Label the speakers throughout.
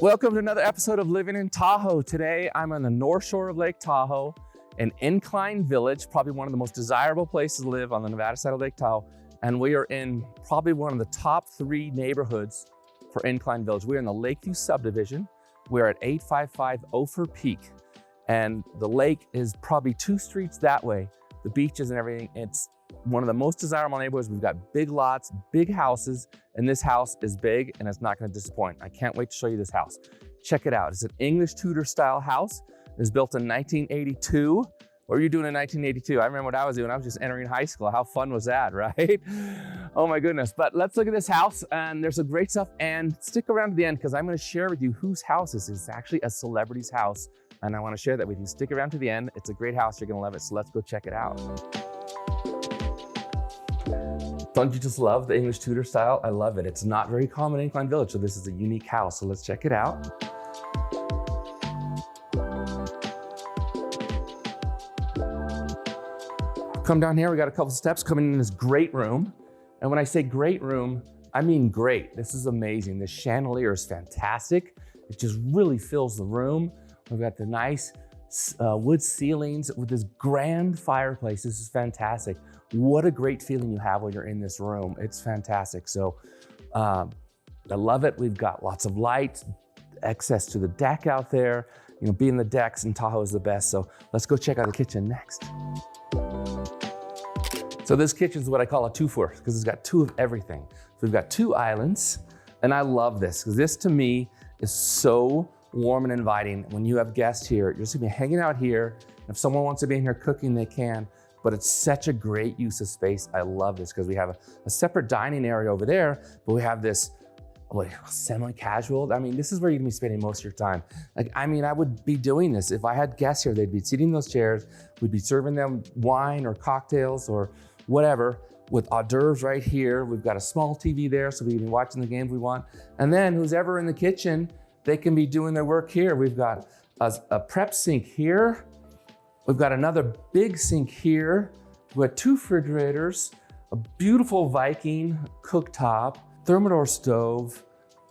Speaker 1: Welcome to another episode of Living in Tahoe. Today, I'm on the north shore of Lake Tahoe, in Incline Village, probably one of the most desirable places to live on the Nevada side of Lake Tahoe. And we are in probably one of the top 3 neighborhoods for Incline Village. We're in the Lakeview Subdivision. We're at 855 Ophir Peak. And the lake is probably 2 streets that way. The beaches and everything. It's one of the most desirable neighborhoods. We've got big lots, big houses, and this house is big and it's not gonna disappoint. I can't wait to show you this house. Check it out. It's an English Tudor style house. It was built in 1982. What were you doing in 1982? I remember what I was doing. I was just entering high school. How fun was that, right? Oh my goodness. But let's look at this house, and there's some great stuff. And stick around to the end because I'm gonna share with you whose house this is. It's actually a celebrity's house, and I wanna share that with you. Stick around to the end. It's a great house. You're gonna love it. So let's go check it out. Don't you just love the English Tudor style? I love it. It's not very common in Incline Village, so this is a unique house. So let's check it out. Come down here, we got a couple steps coming in this great room. And when I say great room, I mean great. This is amazing. The chandelier is fantastic. It just really fills the room. We've got the nice wood ceilings with this grand fireplace. This is fantastic. What a great feeling you have when you're in this room. It's fantastic. So I love it. We've got lots of light, access to the deck out there. You know, being the decks in Tahoe is the best. So let's go check out the kitchen next. So this kitchen is what I call a two-for because it's got 2 of everything. So we've got 2 islands, and I love this because this to me is so warm and inviting. When you have guests here, you're just gonna be hanging out here. If someone wants to be in here cooking, they can, but it's such a great use of space. I love this because we have a separate dining area over there, but we have this semi-casual. I mean, this is where you're gonna be spending most of your time. Like, I mean, I would be doing this. If I had guests here, they'd be sitting in those chairs. We'd be serving them wine or cocktails or whatever with hors d'oeuvres right here. We've got a small TV there, so we can be watching the games we want. And then who's ever in the kitchen, they can be doing their work here. We've got a prep sink here. We've got another big sink here. We've got 2 refrigerators, a beautiful Viking cooktop, Thermador stove,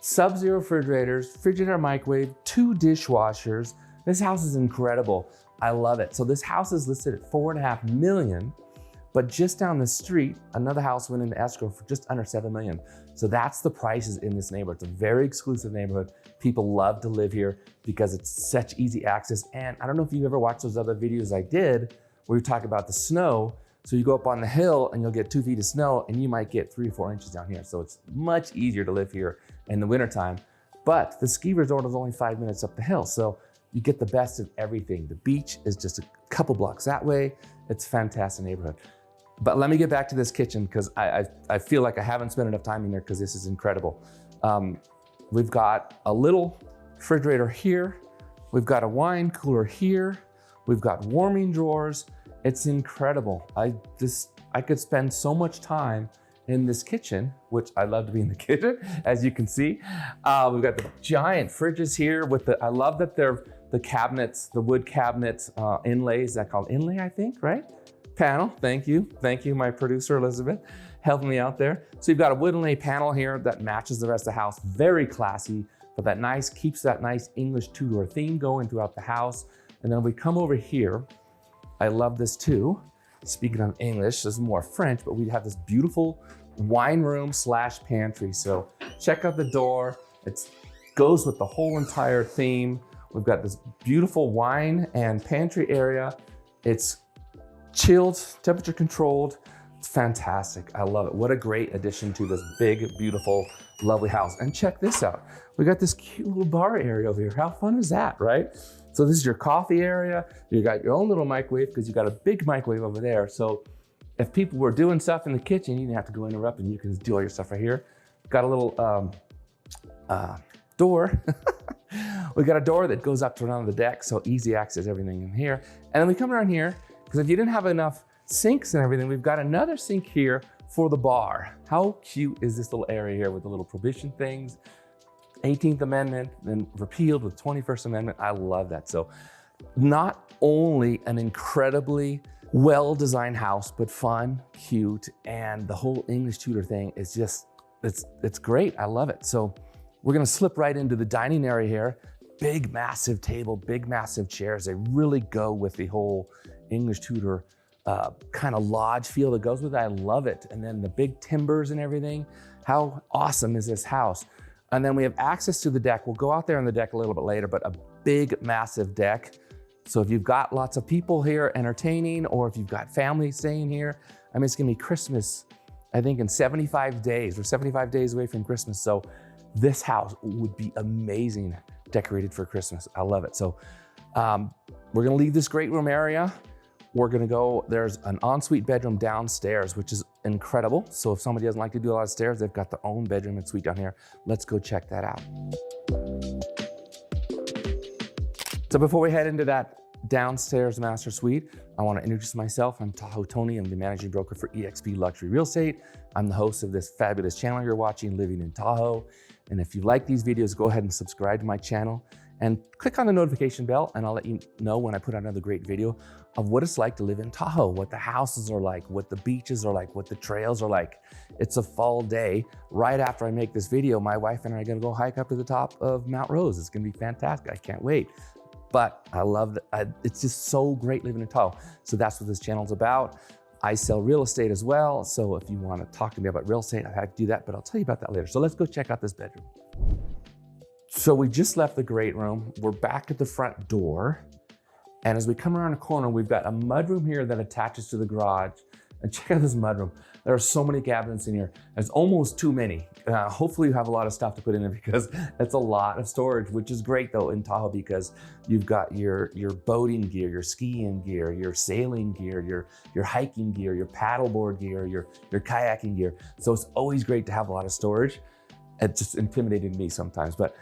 Speaker 1: Sub-Zero refrigerators, Frigidaire microwave, 2 dishwashers. This house is incredible. I love it. So this house is listed at $4.5 million, but just down the street, another house went into escrow for just under $7 million. So that's the prices in this neighborhood. It's a very exclusive neighborhood. People love to live here because it's such easy access. And I don't know if you've ever watched those other videos I did where we talk about the snow. So you go up on the hill and you'll get 2 feet of snow and you might get 3 or 4 inches down here. So it's much easier to live here in the wintertime. But the ski resort is only 5 minutes up the hill. So you get the best of everything. The beach is just a couple blocks that way. It's a fantastic neighborhood. But let me get back to this kitchen because I feel like I haven't spent enough time in there because this is incredible. We've got a little refrigerator here. We've got a wine cooler here. We've got warming drawers. It's incredible. I could spend so much time in this kitchen, which I love to be in the kitchen, as you can see. We've got the giant fridges here with I love that they're the cabinets, the wood cabinets, inlays, that called inlay, I think, right? Panel, thank you, my producer Elizabeth, helping me out there. So you've got a wood inlay panel here that matches the rest of the house, very classy, but keeps that nice English Tudor theme going throughout the house. And then we come over here, I love this too. Speaking of English, this is more French, but we have this beautiful wine room / pantry. So check out the door. It goes with the whole entire theme. We've got this beautiful wine and pantry area. It's chilled, temperature controlled. It's fantastic. I love it. What a great addition to this big, beautiful, lovely house. And check this out. We got this cute little bar area over here. How fun is that, right? So this is your coffee area. You got your own little microwave because you got a big microwave over there. So if people were doing stuff in the kitchen, you didn't have to go interrupt and you can do all your stuff right here. Got a little door. We got a door that goes up to around the deck, so easy access everything in here. And then we come around here, because if you didn't have enough sinks and everything, we've got another sink here for the bar. How cute is this little area here with the little prohibition things? 18th Amendment, then repealed with 21st Amendment. I love that. So not only an incredibly well-designed house, but fun, cute, and the whole English Tudor thing is just, it's great. I love it. So We're gonna slip right into the dining area here. Big, massive table, big, massive chairs. They really go with the whole English Tudor kind of lodge feel that goes with it. I love it. And then the big timbers and everything. How awesome is this house? And then we have access to the deck. We'll go out there on the deck a little bit later, but a big, massive deck. So if you've got lots of people here entertaining, or if you've got family staying here, I mean, it's gonna be Christmas, I think in 75 days. We're 75 days away from Christmas. So this house would be amazing decorated for Christmas. I love it. So we're gonna leave this great room area. We're gonna go, there's an ensuite bedroom downstairs, which is incredible. So if somebody doesn't like to do a lot of stairs, they've got their own bedroom and suite down here. Let's go check that out. So before we head into that downstairs master suite, I want to introduce myself. I'm Tahoe Tony. I'm the managing broker for eXp Luxury Real Estate. I'm the host of this fabulous channel you're watching, Living in Tahoe. And if you like these videos, go ahead and subscribe to my channel and click on the notification bell, and I'll let you know when I put out another great video of what it's like to live in Tahoe, what the houses are like, what the beaches are like, what the trails are like. It's a fall day. Right after I make this video, my wife and I are gonna go hike up to the top of Mount Rose. It's gonna be fantastic. I can't wait. But I love that. It's just so great living in Tahoe. So that's what this channel's about. I sell real estate as well. So if you want to talk to me about real estate, I've had to do that, but I'll tell you about that later. So let's go check out this bedroom. So we just left the great room. We're back at the front door. And as we come around the corner, we've got a mudroom here that attaches to the garage. And check out this mudroom. There are so many cabinets in here. There's almost too many. Hopefully you have a lot of stuff to put in there because it's a lot of storage, which is great though in Tahoe because you've got your boating gear, your skiing gear, your sailing gear, your hiking gear, your paddleboard gear, your kayaking gear. So it's always great to have a lot of storage. It just intimidated me sometimes, but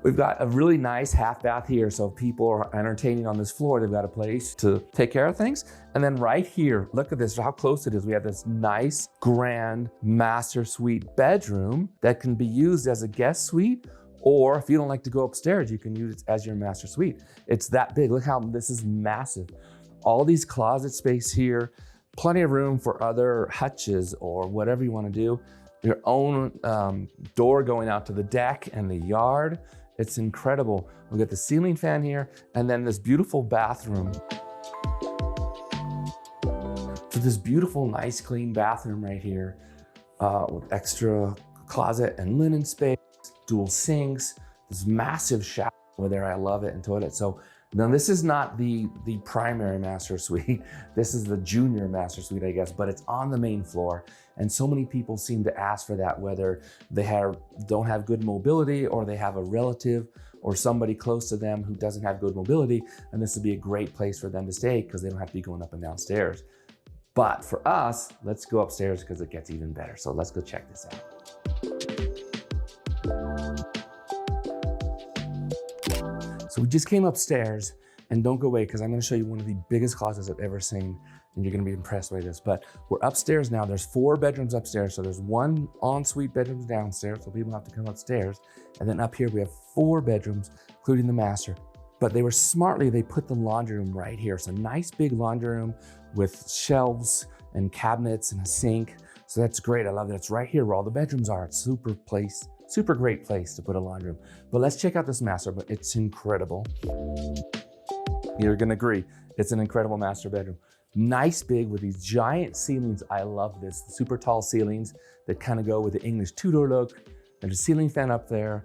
Speaker 1: we've got a really nice half bath here. So if people are entertaining on this floor, they've got a place to take care of things. And then right here, look at this, how close it is. We have this nice, grand master suite bedroom that can be used as a guest suite, or if you don't like to go upstairs, you can use it as your master suite. It's that big. Look how this is massive. All these closet space here, plenty of room for other hutches or whatever you want to do. Your own door going out to the deck and the yard. It's incredible. We've got the ceiling fan here and then this beautiful bathroom. So this beautiful, nice, clean bathroom right here with extra closet and linen space, dual sinks, this massive shower over there. I love it, and toilet. So now this is not the primary master suite. This is the junior master suite, I guess, but it's on the main floor. And so many people seem to ask for that, whether they don't have good mobility or they have a relative or somebody close to them who doesn't have good mobility. And this would be a great place for them to stay because they don't have to be going up and down stairs. But for us, let's go upstairs because it gets even better. So let's go check this out. So we just came upstairs, and don't go away because I'm going to show you one of the biggest closets I've ever seen, and you're going to be impressed by this. But we're upstairs now. There's 4 bedrooms upstairs. So there's 1 ensuite bedroom downstairs, so people have to come upstairs. And then up here we have 4 bedrooms, including the master. But they put the laundry room right here. So nice big laundry room with shelves and cabinets and a sink. So that's great. I love that. It's right here where all the bedrooms are. It's super great place to put a laundry room. But let's check out this master, but it's incredible. You're gonna agree, it's an incredible master bedroom. Nice big with these giant ceilings. I love this, the super tall ceilings that kind of go with the English Tudor look. There's a ceiling fan up there.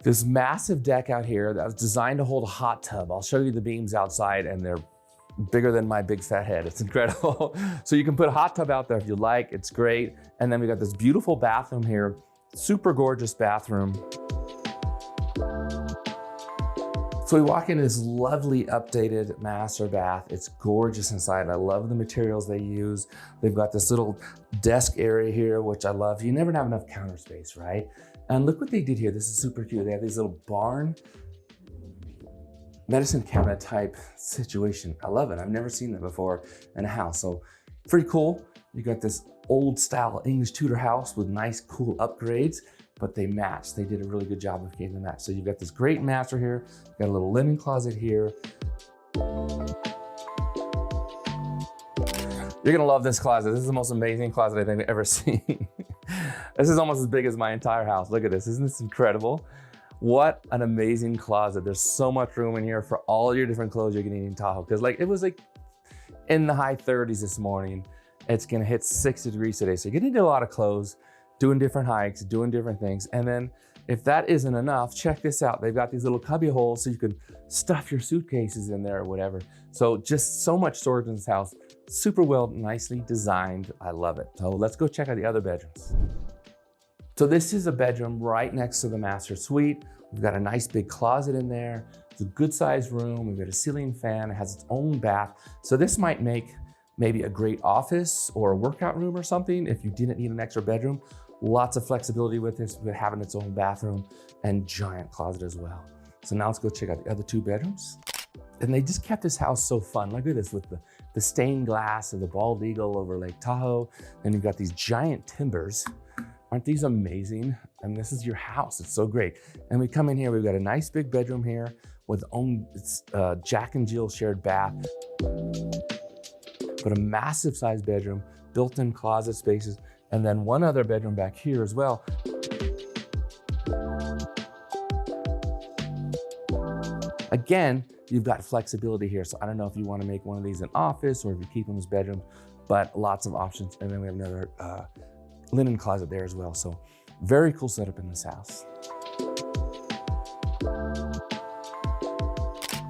Speaker 1: This massive deck out here that was designed to hold a hot tub. I'll show you the beams outside and they're bigger than my big fat head. It's incredible. So you can put a hot tub out there if you like, it's great. And then we got this beautiful bathroom here. Super gorgeous bathroom. So we walk into this lovely updated master bath. It's gorgeous inside. I love the materials they use. They've got this little desk area here, which I love. You never have enough counter space, right? And look what they did here. This is super cute. They have these little barn medicine cabinet type situation. I love it. I've never seen that before in a house. So pretty cool. You got this old style English Tudor house with nice cool upgrades, but they match. They did a really good job of getting the match. So you've got this great master here. You've got a little linen closet here. You're gonna love this closet. This is the most amazing closet I think I've ever seen. This is almost as big as my entire house. Look at this, isn't this incredible? What an amazing closet. There's so much room in here for all your different clothes you're gonna need in Tahoe. Because like, it was like in the high 30s this morning. It's gonna hit 60 degrees today. So you're gonna need a lot of clothes, doing different hikes, doing different things. And then if that isn't enough, check this out. They've got these little cubby holes so you can stuff your suitcases in there or whatever. So just so much storage in this house. Super well, nicely designed. I love it. So let's go check out the other bedrooms. So this is a bedroom right next to the master suite. We've got a nice big closet in there. It's a good sized room. We've got a ceiling fan. It has its own bath. So this might make maybe a great office or a workout room or something if you didn't need an extra bedroom. Lots of flexibility with this, with having its own bathroom and giant closet as well. So now let's go check out the other two bedrooms. And they just kept this house so fun. Look at this with the stained glass of the bald eagle over Lake Tahoe. Then you've got these giant timbers. Aren't these amazing? And this is your house, it's so great. And we come in here, we've got a nice big bedroom here with own Jack and Jill shared bath. But a massive sized bedroom, built-in closet spaces, and then one other bedroom back here as well. Again, you've got flexibility here. So I don't know if you want to make one of these an office or if you keep them as bedrooms, but lots of options. And then we have another linen closet there as well. So very cool setup in this house.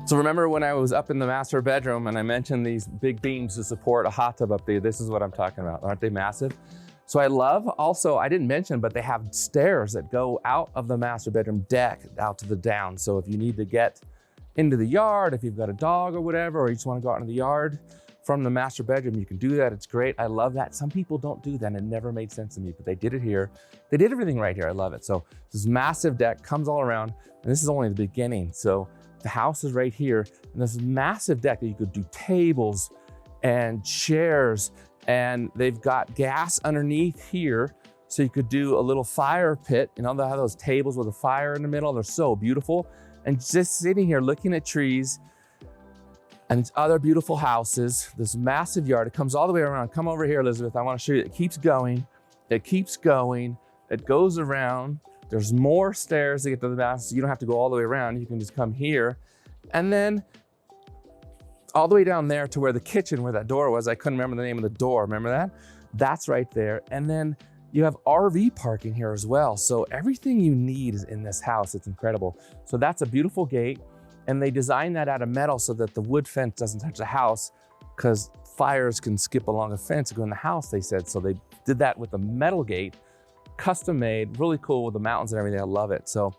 Speaker 1: So remember when I was up in the master bedroom and I mentioned these big beams to support a hot tub up there? This is what I'm talking about. Aren't they massive? So I love also, I didn't mention, but they have stairs that go out of the master bedroom deck out to the down. So if you need to get into the yard, if you've got a dog or whatever, or you just want to go out into the yard from the master bedroom, you can do that. It's great. I love that. Some people don't do that. It never made sense to me, but they did it here. They did everything right here. I love it. So this massive deck comes all around, and this is only the beginning. So the house is right here, and this massive deck that you could do tables and chairs, and they've got gas underneath here. So you could do a little fire pit. You know, they have those tables with a fire in the middle. They're so beautiful. And just sitting here looking at trees and these other beautiful houses, this massive yard, it comes all the way around. Come over here, Elizabeth. I want to show you, it keeps going. It keeps going. It goes around. There's more stairs to get to the bathroom, so you don't have to go all the way around. You can just come here. And then all the way down there to where the kitchen, where that door was, I couldn't remember the name of the door. Remember that? That's right there. And then you have RV parking here as well. So everything you need is in this house. It's incredible. So that's a beautiful gate. And they designed that out of metal so that the wood fence doesn't touch the house, because fires can skip along a fence and go in the house, they said. So they did that with a metal gate, custom made, really cool with the mountains and everything. I love it. So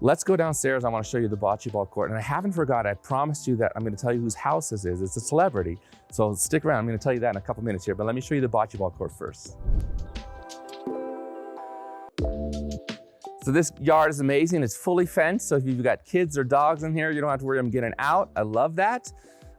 Speaker 1: let's go downstairs. I want to show you the bocce ball court. And I haven't forgot, I promised you that I'm going to tell you whose house this is. It's a celebrity. So stick around. I'm going to tell you that in a couple minutes here, but let me show you the bocce ball court first. So this yard is amazing. It's fully fenced. So if you've got kids or dogs in here, you don't have to worry about them getting out. I love that.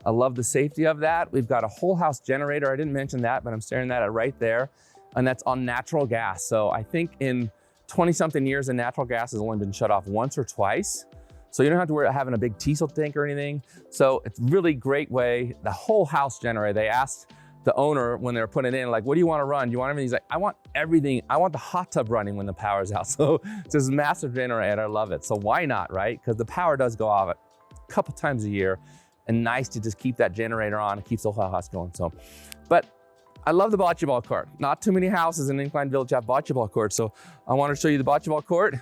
Speaker 1: I love the safety of that. We've got a whole house generator. I didn't mention that, but I'm staring at it right there. And that's on natural gas. So I think in 20 something years, the natural gas has only been shut off once or twice. So you don't have to worry about having a big diesel tank or anything. So it's really great way. The whole house generator, they asked the owner when they were putting it in, like, what do you want to run? Do you want everything? He's like, I want everything. I want the hot tub running when the power's out. So it's this massive generator. I love it. So why not, right? Because the power does go off a couple times a year, and nice to just keep that generator on. It keeps the whole house going. So, but I love the bocce ball court. Not too many houses in Incline Village have bocce ball courts. So I want to show you the bocce ball court.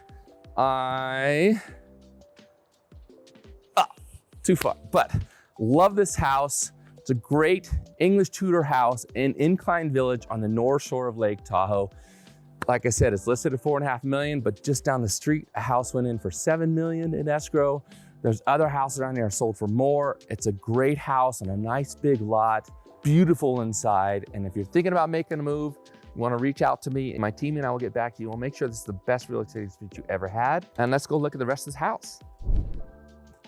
Speaker 1: Too far, but love this house. It's a great English Tudor house in Incline Village on the north shore of Lake Tahoe. Like I said, it's listed at $4.5 million, but just down the street, a house went in for $7 million in escrow. There's other houses around there sold for more. It's a great house on a nice big lot, beautiful inside. And if you're thinking about making a move, you want to reach out to me and my team, and I will get back to you. We'll make sure this is the best real estate experience you ever had. And let's go look at the rest of this house.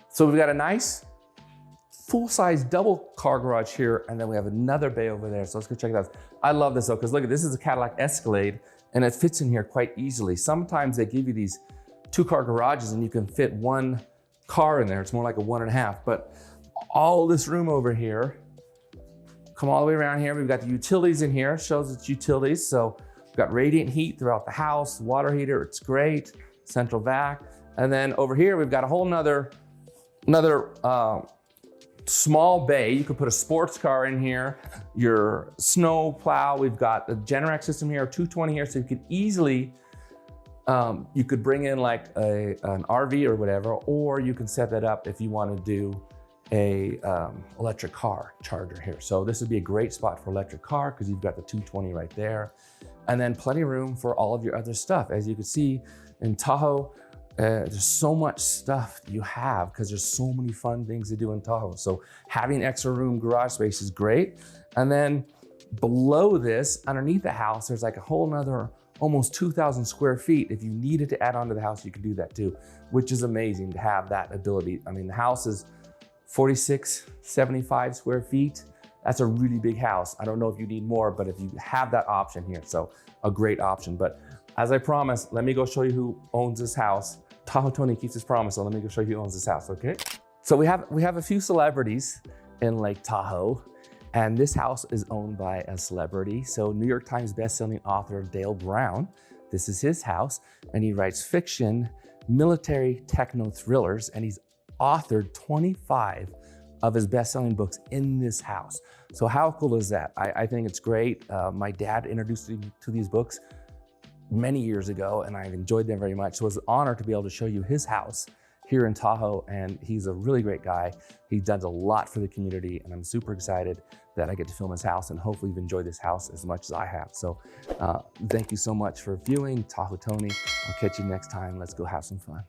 Speaker 1: So we've got a nice full-size double car garage here, and then we have another bay over there. So let's go check it out. I love this though, because look at this is a Cadillac Escalade, and it fits in here quite easily. Sometimes they give you these 2-car garages and you can fit one car in there. It's more like a 1.5, but all this room over here, come all the way around here. We've got the utilities in here, shows its utilities. So got radiant heat throughout the house, water heater, it's great, central vac. And then over here, we've got a whole nother small bay. You could put a sports car in here, your snow plow. We've got the Generac system here, 220 here, so you could easily, you could bring in like an RV or whatever, or you can set that up if you want to do a electric car charger here. So this would be a great spot for electric car because you've got the 220 right there. And then plenty of room for all of your other stuff. As you can see in Tahoe, there's so much stuff you have because there's so many fun things to do in Tahoe. So having extra room garage space is great. And then below this, underneath the house, there's like a whole nother almost 2,000 square feet. If you needed to add on to the house, you could do that too, which is amazing to have that ability. I mean, the house is 4675 square feet. That's a really big house. I don't know if you need more, but if you have that option here, so a great option. But as I promised, let me go show you who owns this house. Tahoe Tony keeps his promise, so let me go show you who owns this house, okay? So we have a few celebrities in Lake Tahoe, and this house is owned by a celebrity. So New York Times bestselling author Dale Brown, this is his house, and he writes fiction, military techno thrillers, and he's authored 25 of his best-selling books in this house. So how cool is that? I think it's great. My dad introduced me to these books many years ago, and I've enjoyed them very much. So it's an honor to be able to show you his house here in Tahoe, and he's a really great guy. He does a lot for the community, and I'm super excited that I get to film his house, and hopefully you've enjoyed this house as much as I have. So thank you so much for viewing Tahoe Tony. I'll catch you next time. Let's go have some fun.